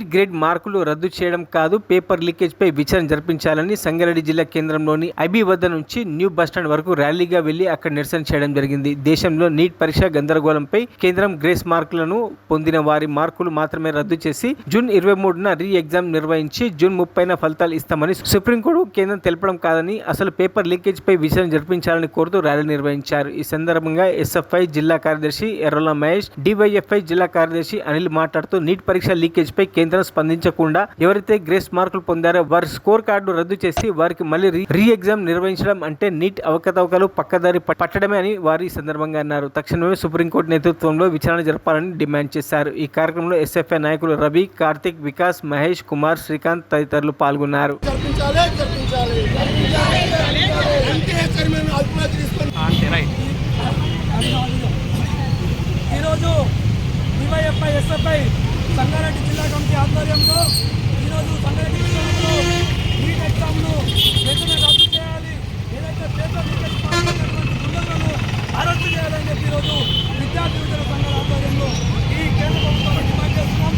Neat grade మార్కులు రద్దు చేయడం కాదు, పేపర్ లీకేజ్ పై విచారణ జరిపించాలని సంగారెడ్డి జిల్లా కేంద్రంలోని ఐబీ వద్ద నుంచి న్యూ బస్టాండ్ వరకు ర్యాలీగా వెళ్లి అక్కడ నిరసన చేయడం జరిగింది. దేశంలో నీట్ పరీక్ష గందరగోళంపై కేంద్రం గ్రేస్ మార్కులను పొందిన వారి మార్కులు మాత్రమే రద్దు చేసి జూన్ 23న రీ ఎగ్జామ్ నిర్వహించి జూన్ 30న ఫలితాలు ఇస్తామని సుప్రీంకోర్టు కేంద్రం తెలపడం కాదని అసలు పేపర్ లీకేజ్ పై విచారణ జరిపించాలని కోరుతూ ర్యాలీ నిర్వహించారు. ఈ సందర్భంగా ఎస్ఎఫ్ఐ జిల్లా కార్యదర్శి ఎర్రల మహేష్, డివైఎఫ్ఐ జిల్లా కార్యదర్శి అనిల్ మాట్లాడుతూ నీట్ పరీక్ష లీకేజ్ పై కేంద్రం స్పందించకుండా ఎవరైతే గ్రేస్ మార్కులు పొందారో వారి స్కోర్ కార్డు రద్దు చేసి వారికి మళ్ళీ రీ ఎగ్జామ్ నిర్వహించడం అంటే నీట్ అవకతవకలు పక్కదారి పట్టడమే అని వారు ఈ సందర్భంగా అన్నారు. తక్షణమే సుప్రీంకోర్టు నేతృత్వంలో విచారణ జరపాలని డిమాండ్ చేశారు. ఈ కార్యక్రమంలో ఎస్ఎఫ్ఐ నాయకులు రవి, కార్తిక్, వికాస్, మహేష్ కుమార్, శ్రీకాంత్ తదితరులు పాల్గొన్నారు. ఈరోజు డివైఎఫ్ఐ ఎస్ఎఫ్ఐ సంగారెడ్డి జిల్లా కమిటీ ఆధ్వర్యంలో ఈరోజు సంగారెడ్డి జిల్లాలో నీట్ ఎగ్జామ్ను వెంటనే రద్దు చేయాలి, ఏదైతే పేపర్ లీకేజ్ పాల్గొన్నటువంటి గుండెలను అరెస్టు చేయాలని చెప్పి ఈరోజు విద్యార్థి విద్యుల సంఘాల ఆధ్వర్యంలో ఈ కేంద్ర ప్రభుత్వాన్ని డిమాండ్ చేస్తున్నాం.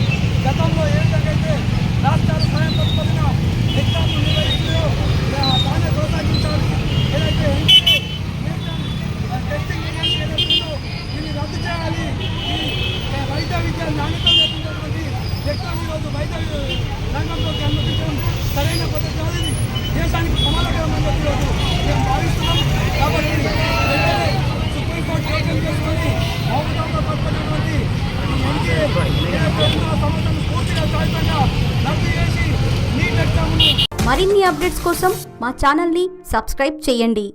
గతంలో ఏ విధంగా అయితే రాష్ట్రాలు స్వయం ప్రతిపదిన ఎగ్జామ్ను నిర్వహించారో దాన్ని కొనసాగించాలి, ఏదైతే టెస్టింగ్ ఏజెన్సీలో దీన్ని రద్దు చేయాలి. ఈ వైద్య విద్య నాణ్యత లేకున్నటువంటి వ్యక్తులను ఈరోజు వైద్య రంగంలోకి అనుమతించడం సరైన పద్ధతి కాదు. ఇది దేశానికి ప్రమాదకరమైన ఈరోజు మేము భావిస్తున్నాం. కాబట్టి సుప్రీంకోర్టు జోక్యం చేసుకొని అవకతవకలు పడుతున్నటువంటి సమస్యను పూర్తిగా శాశ్వతంగా రద్దు చేసి నీట్ ఎగ్జామ్ను మరిన్ని అప్డేట్స్ కోసం మా ఛానల్ని సబ్స్క్రైబ్ చేయండి.